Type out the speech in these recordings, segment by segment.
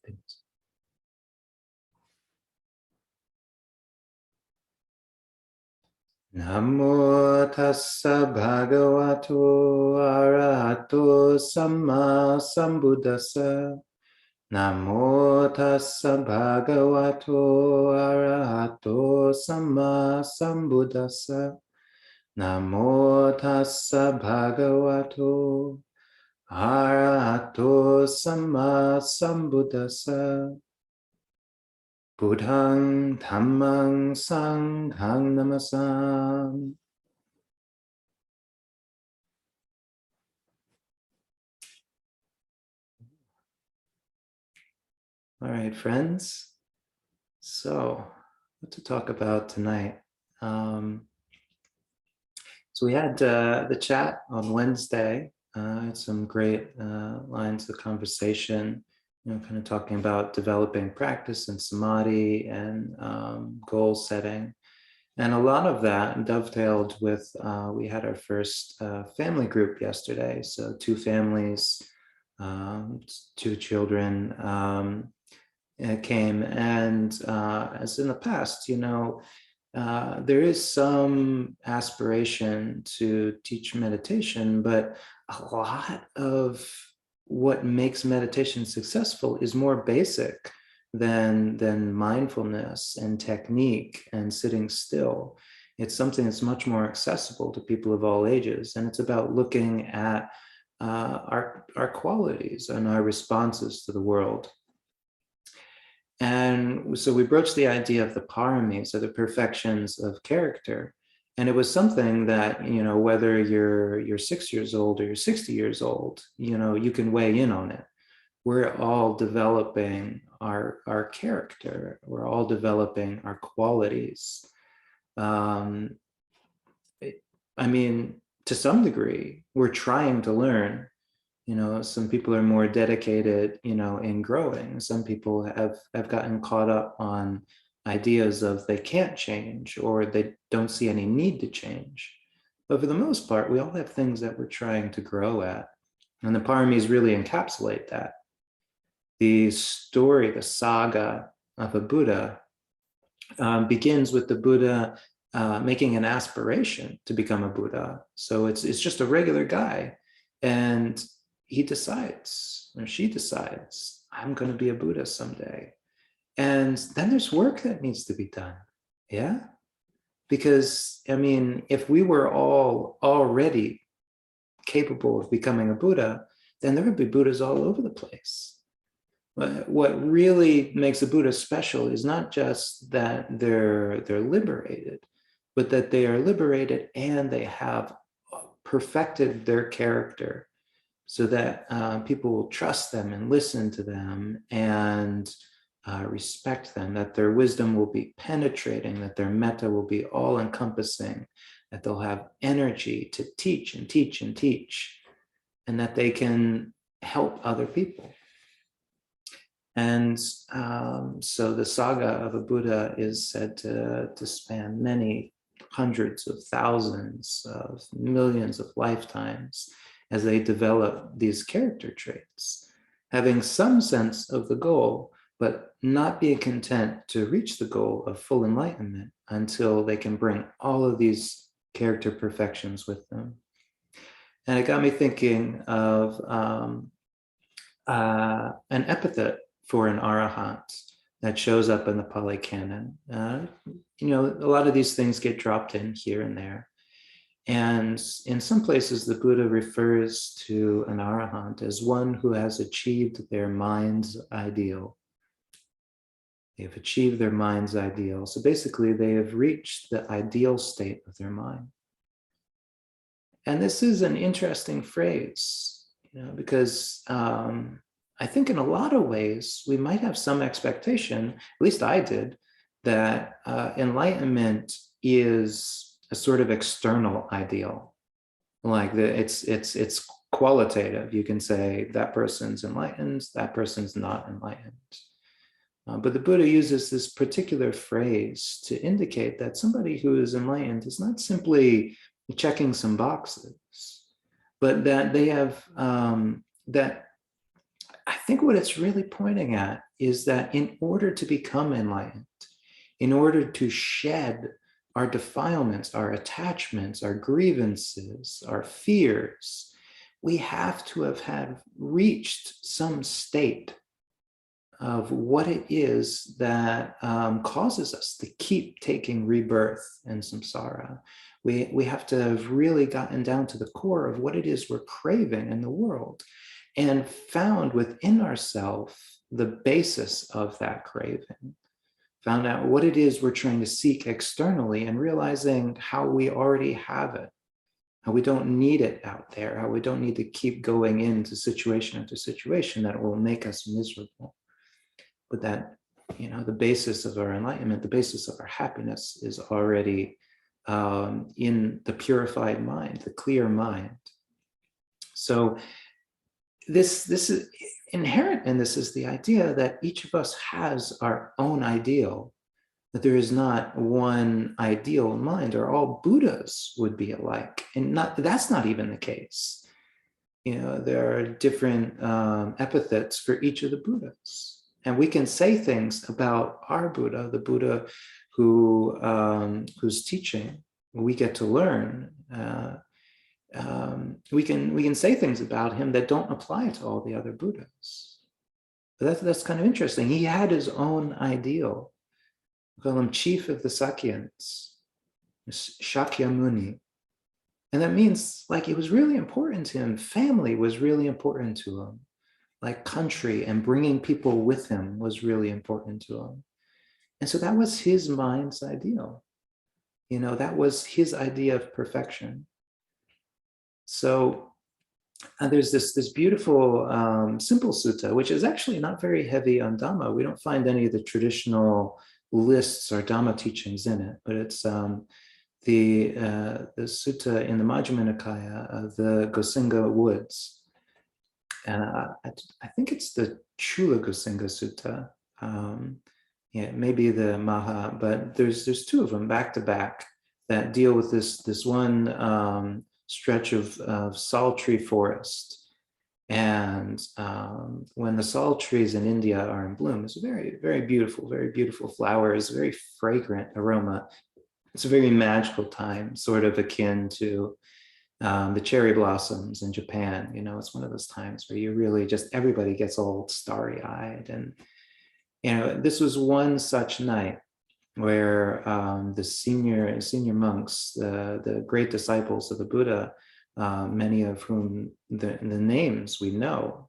things. Namo tassa bhagavato arahato samma sambuddhassa. Namo tassa bhagavato arahato samma sambuddhassa. Namo tassa bhagavato arahato samma sambuddhassa. Buddhang dhammang sanghang namasam. All right, friends. So, what to talk about tonight? So we had the chat on Wednesday. Had some great lines of conversation, kind of talking about developing practice and samadhi and goal setting. And a lot of that dovetailed with, we had our first family group yesterday. So 2 families, 2 children came. And as in the past, there is some aspiration to teach meditation, but a lot of what makes meditation successful is more basic than mindfulness and technique and sitting still. It's something that's much more accessible to people of all ages, and it's about looking at our qualities and our responses to the world. And so we broached the idea of the paramis, or the perfections of character. And it was something that, whether you're 6 years old or you're 60 years old, you can weigh in on it. We're all developing our character. We're all developing our qualities. To some degree, we're trying to learn. Some people are more dedicated, in growing. Some people have gotten caught up on ideas of they can't change or they don't see any need to change. But for the most part, we all have things that we're trying to grow at. And the paramis really encapsulate that. The story, the saga of a Buddha begins with the Buddha making an aspiration to become a Buddha. So it's just a regular guy. And he decides, or she decides, I'm going to be a Buddha someday. And then there's work that needs to be done. Yeah? Because, if we were all already capable of becoming a Buddha, then there would be Buddhas all over the place. But what really makes a Buddha special is not just that they're liberated, but that they are liberated and they have perfected their character, so that people will trust them and listen to them and respect them, that their wisdom will be penetrating, that their metta will be all-encompassing, that they'll have energy to teach and teach and teach, and that they can help other people. And so the saga of a Buddha is said to span many hundreds of thousands of millions of lifetimes, as they develop these character traits, having some sense of the goal, but not being content to reach the goal of full enlightenment until they can bring all of these character perfections with them. And it got me thinking of an epithet for an arahant that shows up in the Pali Canon. A lot of these things get dropped in here and there. And in some places, the Buddha refers to an arahant as one who has achieved their mind's ideal. They've achieved their mind's ideal. So basically, they have reached the ideal state of their mind. And this is an interesting phrase, because I think in a lot of ways, we might have some expectation, at least I did, that enlightenment is a sort of external ideal. Like it's qualitative. You can say that person's enlightened, that person's not enlightened. But the Buddha uses this particular phrase to indicate that somebody who is enlightened is not simply checking some boxes, but that they have, that I think what it's really pointing at is that in order to become enlightened, in order to shed our defilements, our attachments, our grievances, our fears, we have to have had reached some state of what it is that causes us to keep taking rebirth and samsara. We have to have really gotten down to the core of what it is we're craving in the world and found within ourselves the basis of that craving, found out what it is we're trying to seek externally, and realizing how we already have it, how we don't need it out there, how we don't need to keep going into situation after situation that will make us miserable. But that, the basis of our enlightenment, the basis of our happiness is already in the purified mind, the clear mind. So this is inherent in this is the idea that each of us has our own ideal, that there is not one ideal mind, or all Buddhas would be alike. And that's not even the case. There are different epithets for each of the Buddhas. And we can say things about our Buddha, the Buddha whose teaching we get to learn. We can say things about him that don't apply to all the other Buddhas. But that's kind of interesting. He had his own ideal. We call him chief of the Sakyans, Shakyamuni. And that means it was really important to him. Family was really important to him. Like country and bringing people with him was really important to him. And so that was his mind's ideal. That was his idea of perfection. So there's this beautiful simple sutta, which is actually not very heavy on Dhamma. We don't find any of the traditional lists or Dhamma teachings in it, but it's the sutta in the Majjhima Nikaya of the Gosinga Woods. And I think it's the Chula Gosinga Sutta. Maybe the Maha, but there's two of them back to back that deal with this one stretch of sal tree forest. And when the sal trees in India are in bloom, it's a very, very beautiful flowers, very fragrant aroma. It's a very magical time, sort of akin to the cherry blossoms in Japan. It's one of those times where you really just, everybody gets all starry-eyed. And this was one such night where the senior monks, the great disciples of the Buddha, many of whom the names we know,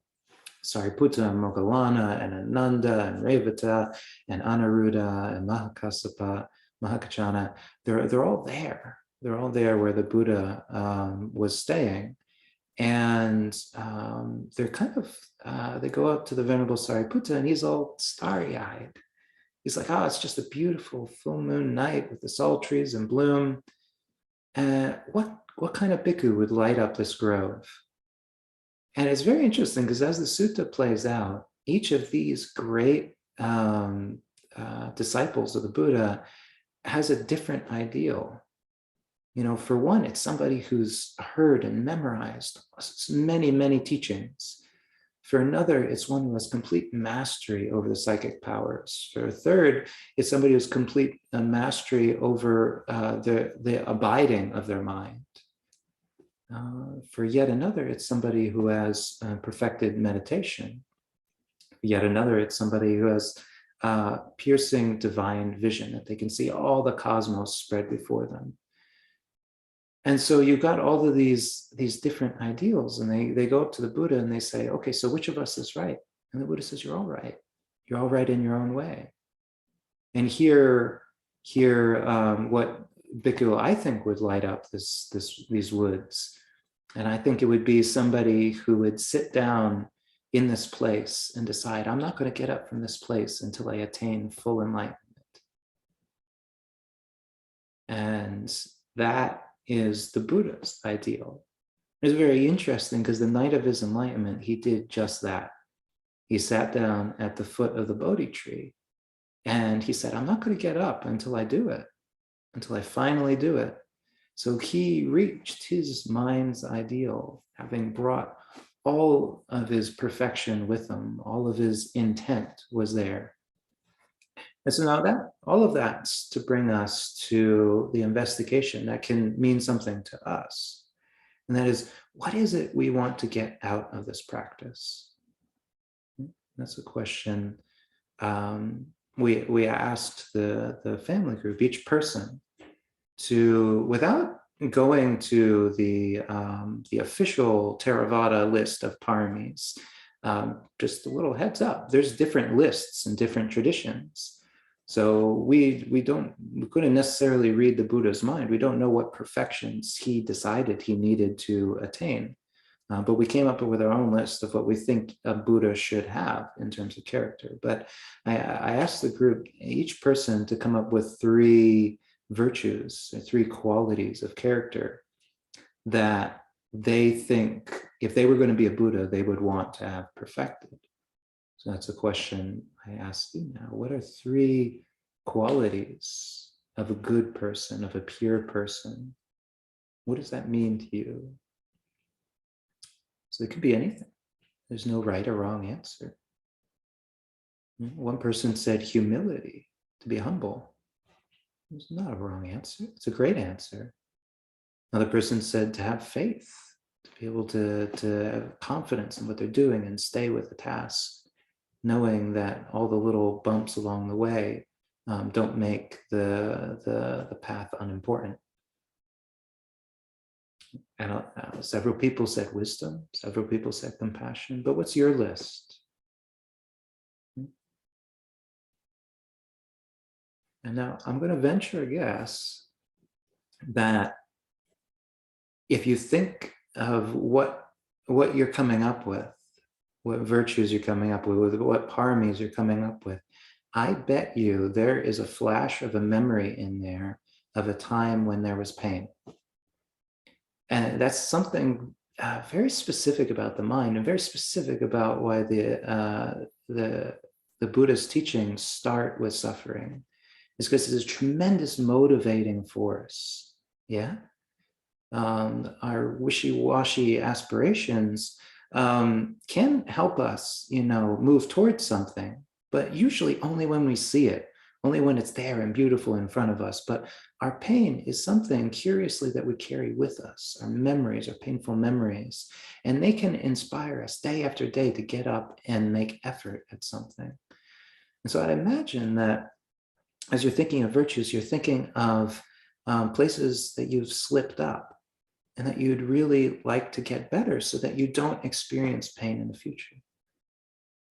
Sariputta, and Moggallana, and Ananda, and Revata, and Anuruddha, and Mahakassapa, Mahakachana, they're all there. They're all there where the Buddha was staying. And they're kind of, they go up to the Venerable Sariputta, and he's all starry-eyed. He's like, it's just a beautiful full moon night with the sal trees in bloom. What kind of bhikkhu would light up this grove? And it's very interesting because as the sutta plays out, each of these great disciples of the Buddha has a different ideal. For one, it's somebody who's heard and memorized many, many teachings. For another, it's one who has complete mastery over the psychic powers. For a third, it's somebody who's complete mastery over the abiding of their mind. For yet another, it's somebody who has perfected meditation. For yet another, it's somebody who has piercing divine vision, that they can see all the cosmos spread before them. And so you've got all of these different ideals, and they go up to the Buddha and they say, okay, so which of us is right? And the Buddha says, you're all right. You're all right in your own way. And here, what bhikkhu I think would light up these woods. And I think it would be somebody who would sit down in this place and decide, I'm not going to get up from this place until I attain full enlightenment. And that is the Buddha's ideal. It's very interesting because the night of his enlightenment, he did just that. He sat down at the foot of the Bodhi tree and he said, I'm not going to get up until I do it, until I finally do it. So he reached his mind's ideal, having brought all of his perfection with him, all of his intent was there. And so now that all of that's to bring us to the investigation that can mean something to us. And that is, what is it we want to get out of this practice? That's a question we asked the family group, each person, to, without going to the official Theravada list of paramis, just a little heads up, there's different lists and different traditions. So we couldn't necessarily read the Buddha's mind. We don't know what perfections he decided he needed to attain. But we came up with our own list of what we think a Buddha should have in terms of character. But I asked the group, each person, to come up with 3 virtues or 3 qualities of character that they think, if they were going to be a Buddha, they would want to have perfected. So that's a question I ask you now. What are 3 qualities of a good person, of a pure person? What does that mean to you? So it could be anything. There's no right or wrong answer. One person said humility, to be humble. It's not a wrong answer. It's a great answer. Another person said to have faith, to be able to have confidence in what they're doing and stay with the task, knowing that all the little bumps along the way don't make the path unimportant. And several people said wisdom, several people said compassion, but what's your list? And now I'm going to venture a guess that if you think of what you're coming up with, what virtues you're coming up with, what paramis you're coming up with, I bet you there is a flash of a memory in there of a time when there was pain. And that's something very specific about the mind, and very specific about why the Buddha's teachings start with suffering. It's because it's a tremendous motivating force. Yeah. Our wishy-washy aspirations can help us, move towards something, but usually only when we see it, only when it's there and beautiful in front of us. But our pain is something, curiously, that we carry with us, our memories, our painful memories, and they can inspire us day after day to get up and make effort at something. And so I'd imagine that as you're thinking of virtues, you're thinking of places that you've slipped up and that you'd really like to get better so that you don't experience pain in the future.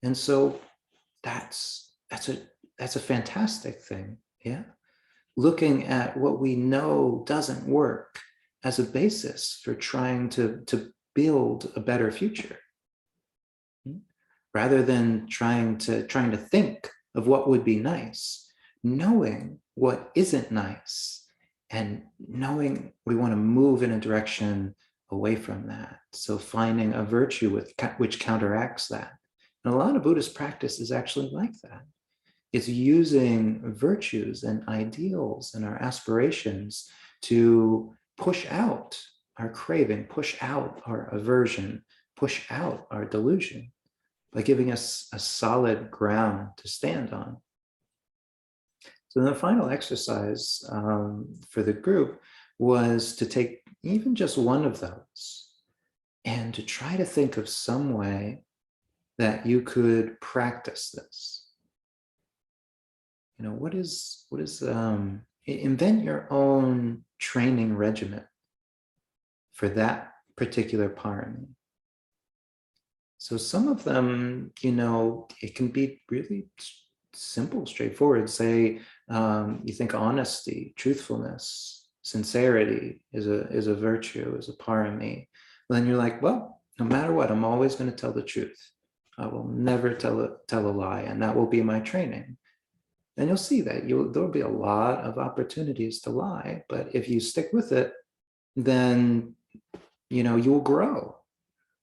And so that's a fantastic thing. Yeah. Looking at what we know doesn't work as a basis for trying to build a better future, rather than trying to think of what would be nice, knowing what isn't nice, and knowing we want to move in a direction away from that. So finding a virtue which counteracts that. And a lot of Buddhist practice is actually like that. It's using virtues and ideals and our aspirations to push out our craving, push out our aversion, push out our delusion, by giving us a solid ground to stand on. So the final exercise for the group was to take even just one of those and to try to think of some way that you could practice this. Invent your own training regimen for that particular parami. So some of them, it can be really simple, straightforward. Say you think honesty, truthfulness, sincerity is a virtue, is a parami. Then you're like, well, no matter what, I'm always going to tell the truth. I will never tell a lie, and that will be my training. And you'll see that there'll be a lot of opportunities to lie, but if you stick with it, then you will grow.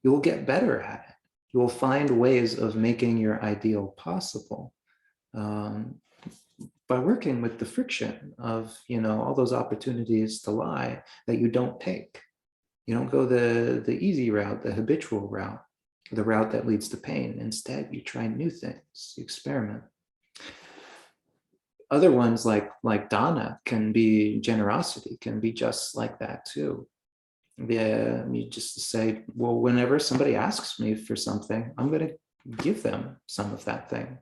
You will get better at it. You will find ways of making your ideal possible by working with the friction of all those opportunities to lie that you don't take. You don't go the easy route, the habitual route. the route that leads to pain. Instead, you try new things, you experiment. Other ones like dana can be generosity, can be just like that too. You just say, well, whenever somebody asks me for something, I'm going to give them some of that thing.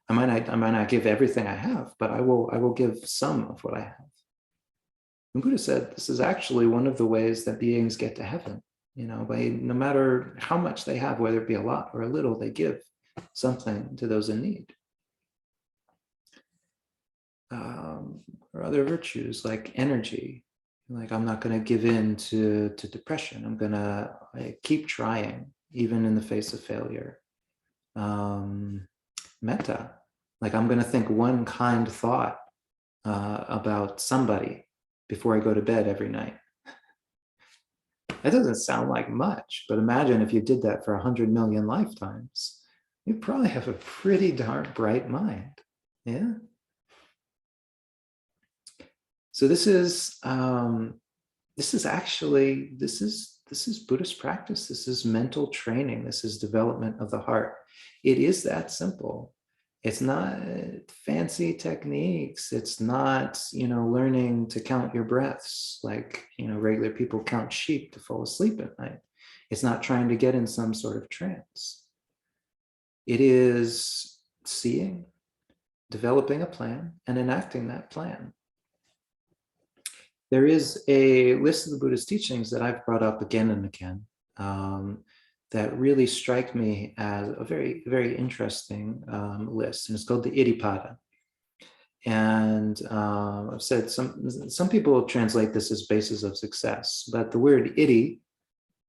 I might not give everything I have, but I will give some of what I have. And Buddha said this is actually one of the ways that beings get to heaven. By no matter how much they have, whether it be a lot or a little, they give something to those in need. Or other virtues like energy. Like, I'm not going to give in to depression. I'm going to keep trying, even in the face of failure. Metta, like, I'm going to think one kind thought about somebody before I go to bed every night. That doesn't sound like much, but imagine if you did that for 100 million lifetimes. You'd probably have a pretty darn bright mind. Yeah. So this is Buddhist practice. This is mental training. This is development of the heart. It is that simple. It's not fancy techniques. It's not, learning to count your breaths like, regular people count sheep to fall asleep at night. It's not trying to get in some sort of trance. It is seeing, developing a plan, and enacting that plan. There is a list of the Buddha's teachings that I've brought up again and again that really strike me as a very, very interesting list, and it's called the Iddhipāda. And I've said some people translate this as basis of success, but the word iddhi,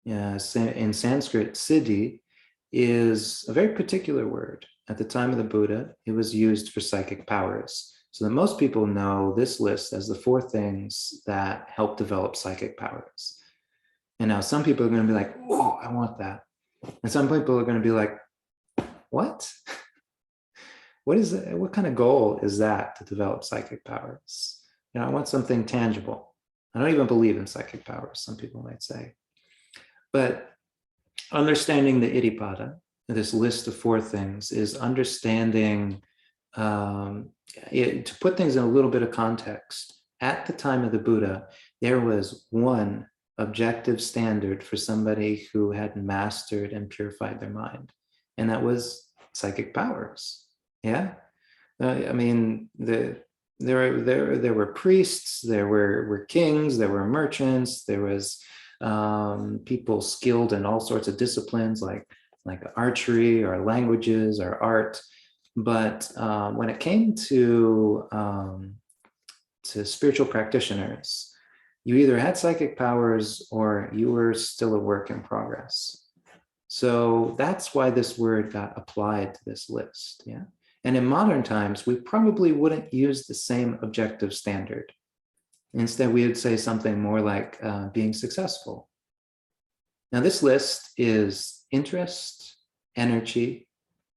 in Sanskrit, siddhi, is a very particular word. At the time of the Buddha, it was used for psychic powers. So that most people know this list as the 4 things that help develop psychic powers. And now some people are going to be like, oh, I want that. And some people are going to be like, what? What is it? What kind of goal is that to develop psychic powers? I want something tangible. I don't even believe in psychic powers, some people might say. But understanding the Iddhipāda, this list of 4 things, is understanding, to put things in a little bit of context. At the time of the Buddha, there was one objective standard for somebody who had mastered and purified their mind, and that was psychic powers. Yeah, there were priests, there were kings, there were merchants, there was people skilled in all sorts of disciplines like archery or languages or art. But when it came to spiritual practitioners, you either had psychic powers or you were still a work in progress. So that's why this word got applied to this list. Yeah. And in modern times, we probably wouldn't use the same objective standard. Instead, we would say something more like being successful. Now, this list is interest, energy,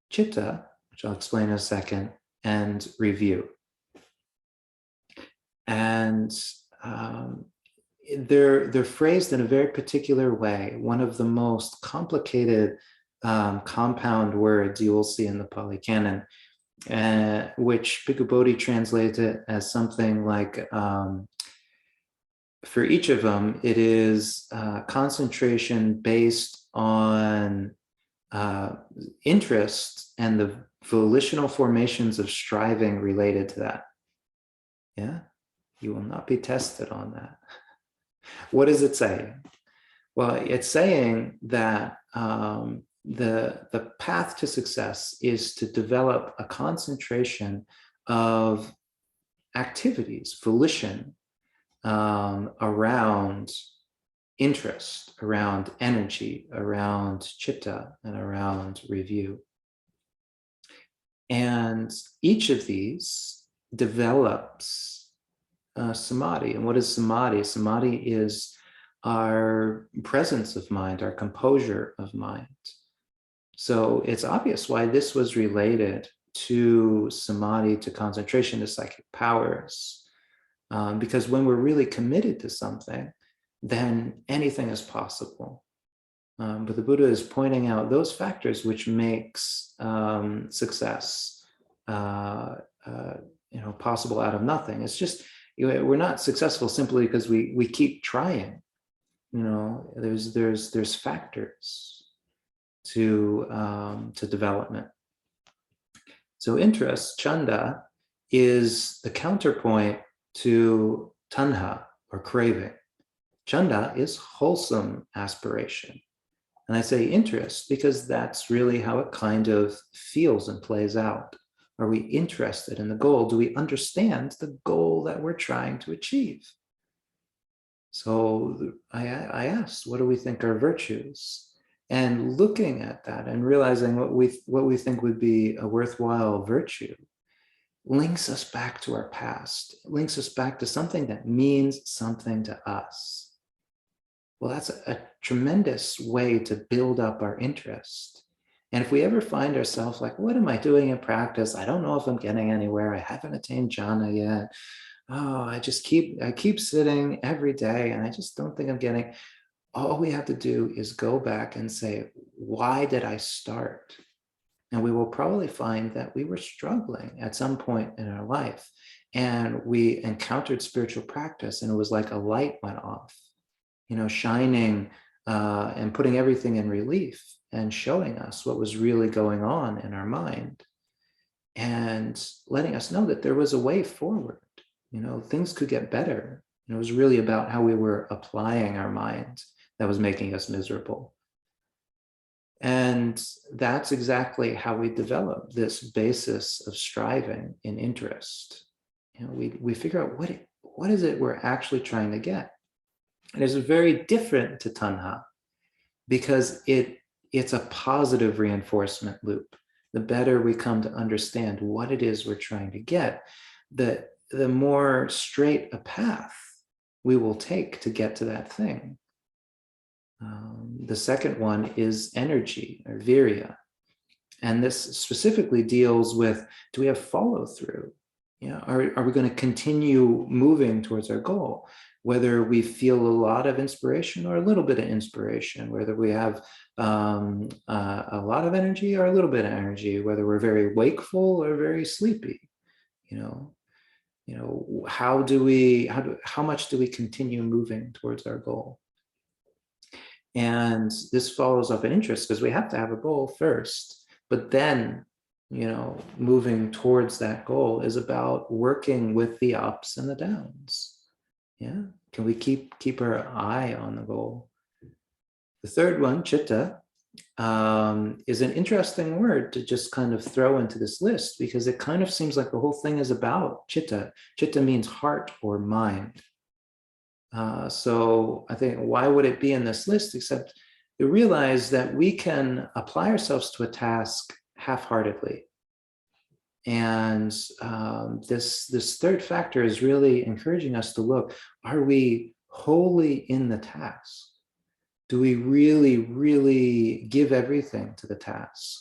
chitta, which I'll explain in a second, and review. And they're phrased in a very particular way. One of the most complicated compound words you will see in the Pali Canon, which Bhikkhu Bodhi translates it as something like, for each of them, it is concentration based on interest and the volitional formations of striving related to that. Yeah, you will not be tested on that. What is it saying? Well, it's saying that the path to success is to develop a concentration of activities, volition, around interest, around energy, around chitta, and around review. And each of these develops samadhi. And what is samadhi? Samadhi is our presence of mind, our composure of mind. So it's obvious why this was related to samadhi, to concentration, to psychic powers. Because when we're really committed to something, then anything is possible. But the Buddha is pointing out those factors which makes success, possible out of nothing. It's just, we're not successful simply because we keep trying. There's factors to development. So interest, chanda, is the counterpoint to tanha, or craving. Chanda is wholesome aspiration. And I say interest because that's really how it kind of feels and plays out. Are we interested in the goal? Do we understand the goal that we're trying to achieve? So I asked, what do we think are virtues? And looking at that and realizing what we think would be a worthwhile virtue links us back to our past, links us back to something that means something to us. Well, that's a tremendous way to build up our interest. And if we ever find ourselves like, what am I doing in practice? I don't know if I'm getting anywhere. I haven't attained jhana yet. Oh, I keep sitting every day and I just don't think I'm getting. All we have to do is go back and say, why did I start? And we will probably find that we were struggling at some point in our life and we encountered spiritual practice and it was like a light went off, shining and putting everything in relief and showing us what was really going on in our mind and letting us know that there was a way forward. Things could get better. It was really about how we were applying our mind that was making us miserable. And that's exactly how we develop this basis of striving in interest. We figure out what is it we're actually trying to get. And it's very different to tanha because it's a positive reinforcement loop. The better we come to understand what it is we're trying to get, the more straight a path we will take to get to that thing. The second one is energy, or virya. And this specifically deals with, do we have follow through? Are we going to continue moving towards our goal? Whether we feel a lot of inspiration or a little bit of inspiration, whether we have a lot of energy or a little bit of energy, whether we're very wakeful or very sleepy, how much do we continue moving towards our goal? And this follows up in interest because we have to have a goal first, but then, moving towards that goal is about working with the ups and the downs. Yeah. Can we keep our eye on the goal? The third one, chitta, is an interesting word to just kind of throw into this list because it kind of seems like the whole thing is about chitta. Chitta means heart or mind. So I think, why would it be in this list except to realize that we can apply ourselves to a task half-heartedly. And this third factor is really encouraging us to look, are we wholly in the task? Do we really, really give everything to the task?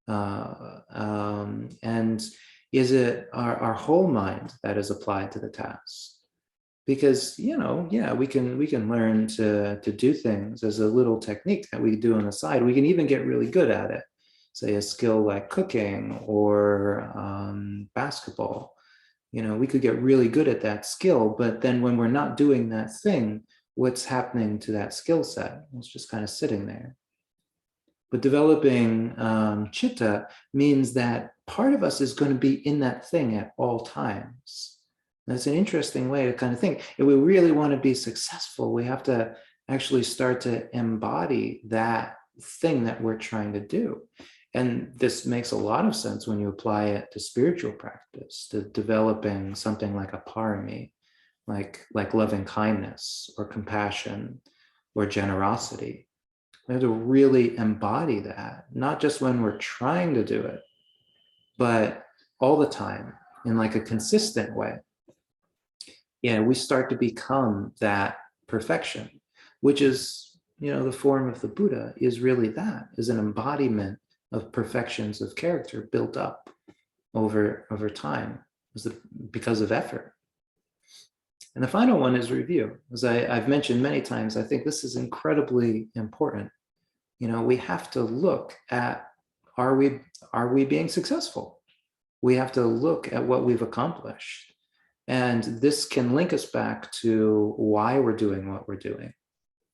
And is it our whole mind that is applied to the task? Because, we can learn to do things as a little technique that we do on the side. We can even get really good at it. Say a skill like cooking or basketball. We could get really good at that skill, but then when we're not doing that thing, what's happening to that skill set? It's just kind of sitting there. But developing chitta means that part of us is going to be in that thing at all times. That's an interesting way to kind of think. If we really want to be successful, we have to actually start to embody that thing that we're trying to do. And this makes a lot of sense when you apply it to spiritual practice, to developing something like a parami, like loving kindness or compassion or generosity. We have to really embody that, not just when we're trying to do it, but all the time in like a consistent way. We start to become that perfection, which is, the form of the Buddha is really that, is an embodiment of perfections of character built up over time because of effort. And the final one is review. As I've mentioned many times, I think this is incredibly important. we have to look at, are we being successful? We have to look at what we've accomplished. And this can link us back to why we're doing what we're doing.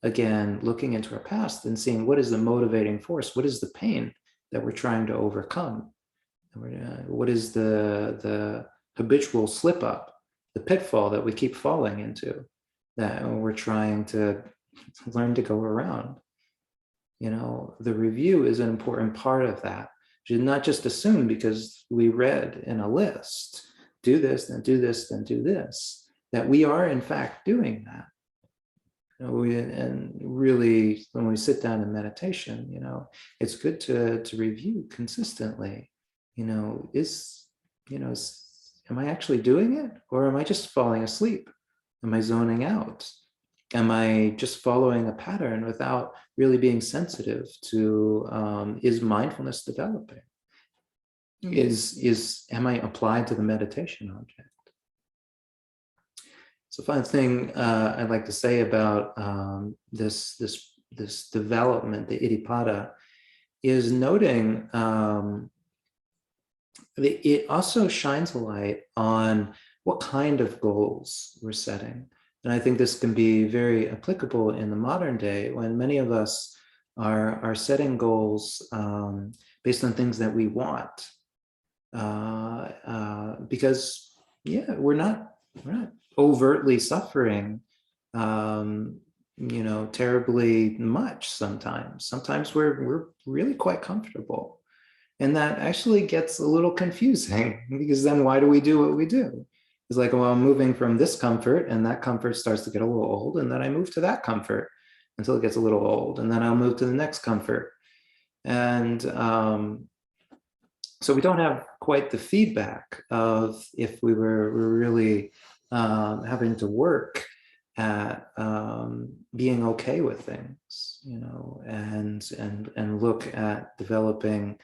Again, looking into our past and seeing what is the motivating force, what is the pain that we're trying to overcome, what is the habitual slip up, the pitfall that we keep falling into, that we're trying to learn to go around. The review is an important part of that. You should not just assume because we read in a list, do this, then do this, then do this, that we are in fact doing that. And really, when we sit down in meditation, it's good to review consistently. Am I actually doing it, or am I just falling asleep? Am I zoning out? Am I just following a pattern without really being sensitive to, is mindfulness developing? Am I applied to the meditation object? So, final thing I'd like to say about this development, the iddhipāda, is noting it also shines a light on what kind of goals we're setting. And I think this can be very applicable in the modern day, when many of us are setting goals based on things that we want, because we're not overtly suffering, terribly much. Sometimes we're really quite comfortable, and that actually gets a little confusing, because then why do we do what we do? It's like, well, I'm moving from this comfort, and that comfort starts to get a little old, and then I move to that comfort until it gets a little old, and then I'll move to the next comfort. And so we don't have quite the feedback of if we were really having to work at being okay with things, and look at developing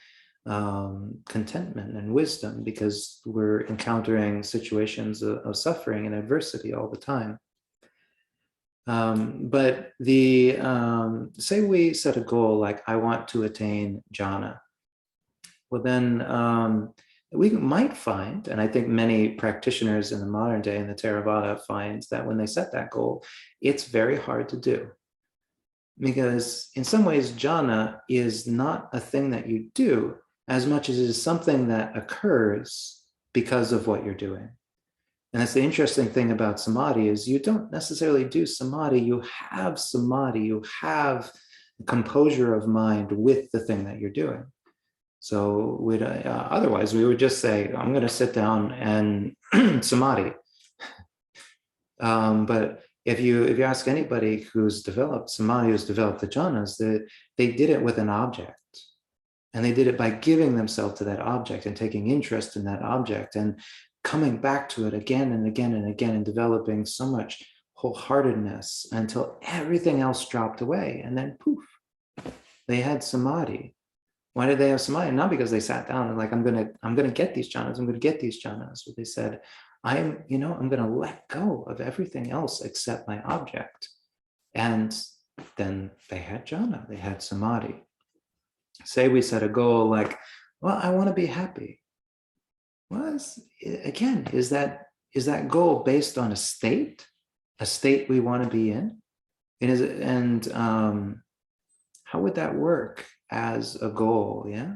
contentment and wisdom, because we're encountering situations of suffering and adversity all the time. But say we set a goal like, I want to attain jhana. Well, then we might find, and I think many practitioners in the modern day in the Theravada find, that when they set that goal, it's very hard to do. Because in some ways, jhana is not a thing that you do as much as it is something that occurs because of what you're doing. And that's the interesting thing about samadhi, is you don't necessarily do samadhi, you have samadhi, you have composure of mind with the thing that you're doing. So otherwise we would just say, I'm going to sit down and samadhi. But if you ask anybody who's developed samadhi, who's developed the jhanas, they did it with an object. And they did it by giving themselves to that object and taking interest in that object and coming back to it again and again and again, and developing so much wholeheartedness until everything else dropped away. And then poof, they had samadhi. Why did they have samadhi? Not because they sat down and like, I'm gonna get these jhanas, I'm gonna get these jhanas. But they said, I'm gonna let go of everything else except my object. And then they had jhana, they had samadhi. Say we set a goal like, well, I want to be happy. Well, again, is that goal based on a state we want to be in? And how would that work as a goal? Yeah.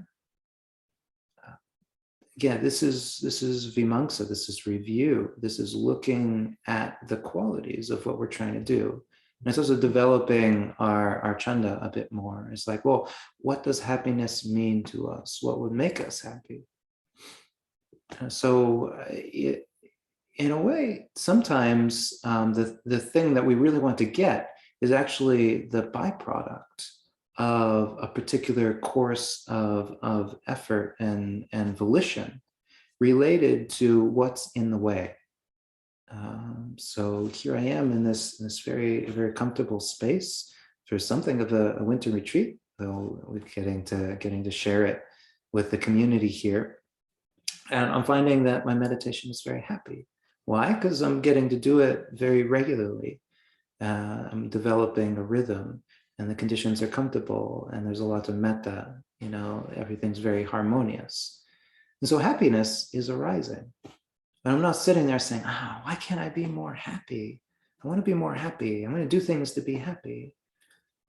Again, this is vimamsa, this is review, this is looking at the qualities of what we're trying to do. And it's also developing our chanda a bit more. It's like, well, what does happiness mean to us? What would make us happy? So in a way, sometimes the thing that we really want to get is actually the byproduct of a particular course of effort and volition related to what's in the way. So here I am in this very, very comfortable space for something of a winter retreat, though we're getting to share it with the community here. And I'm finding that my meditation is very happy. Why? Because I'm getting to do it very regularly. I'm developing a rhythm. and the conditions are comfortable, and there's a lot of metta, everything's very harmonious. And so happiness is arising. But I'm not sitting there saying, why can't I be more happy? I want to be more happy. I'm going to do things to be happy.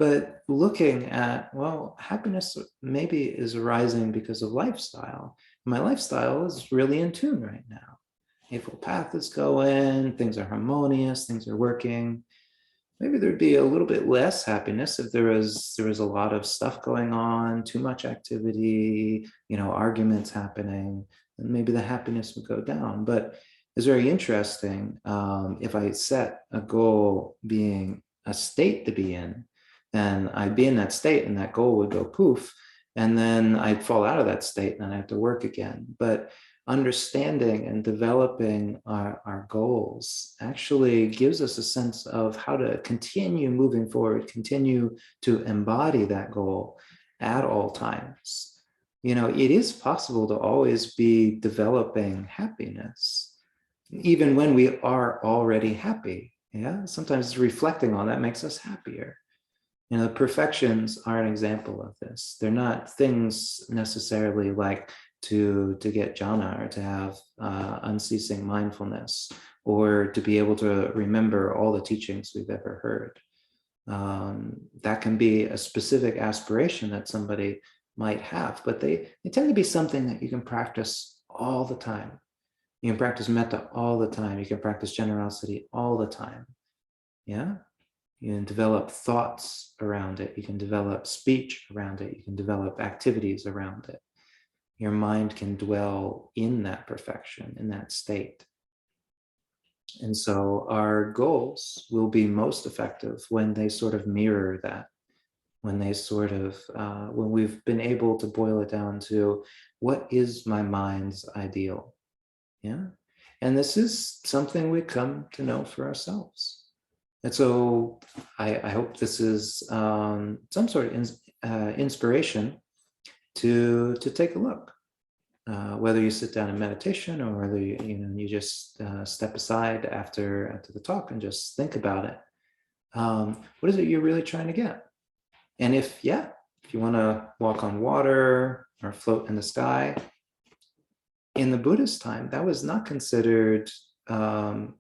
But looking at, well, happiness maybe is arising because of lifestyle. My lifestyle is really in tune right now. Eightfold path is going, things are harmonious, things are working. Maybe there'd be a little bit less happiness if there was a lot of stuff going on, too much activity, arguments happening, and maybe the happiness would go down. But it's very interesting. If I set a goal being a state to be in, then I'd be in that state and that goal would go poof, and then I'd fall out of that state and I'd have to work again. But understanding and developing our goals actually gives us a sense of how to continue moving forward, continue to embody that goal at all times. It is possible to always be developing happiness, even when we are already happy. Yeah, sometimes reflecting on that makes us happier. Perfections are an example of this. They're not things necessarily like to get jhana, or to have unceasing mindfulness, or to be able to remember all the teachings we've ever heard. That can be a specific aspiration that somebody might have, but they tend to be something that you can practice all the time. You can practice metta all the time. You can practice generosity all the time. Yeah? You can develop thoughts around it. You can develop speech around it. You can develop activities around it. Your mind can dwell in that perfection, in that state. And so our goals will be most effective when they sort of mirror that, when they sort of, when we've been able to boil it down to, what is my mind's ideal? Yeah. And this is something we come to know for ourselves. And so I hope this is some sort of inspiration to take a look, whether you sit down in meditation, or whether you just step aside after the talk and just think about it. What is it you're really trying to get? And if you want to walk on water or float in the sky, in the Buddhist time, that was not considered subpar.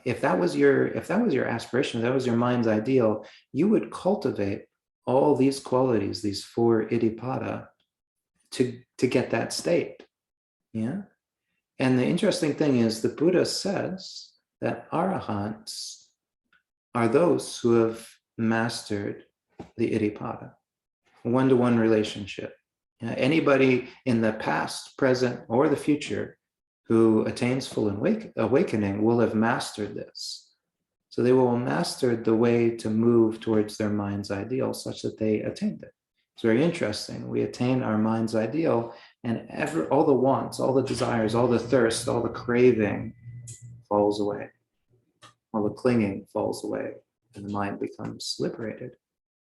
If that was your aspiration, if that was your mind's ideal, you would cultivate all these qualities, these 4 iddhipāda, to get that state. Yeah. And the interesting thing is, the Buddha says that arahants are those who have mastered the iddhipāda, one-to-one relationship. Anybody in the past, present, or the future who attains full awakening will have mastered this. So they will have mastered the way to move towards their mind's ideal such that they attained it. It's very interesting. We attain our mind's ideal, and all the wants, all the desires, all the thirst, all the craving falls away. All the clinging falls away, and the mind becomes liberated.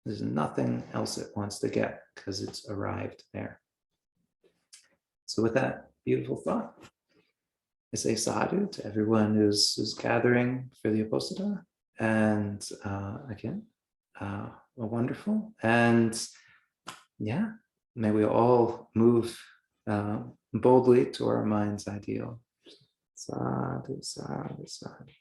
There's nothing else it wants to get because it's arrived there. So with that beautiful thought, I say sadhu to everyone who's gathering for the Uposatha. And again, wonderful. And may we all move boldly to our mind's ideal. Sadhu, sadhu, sadhu.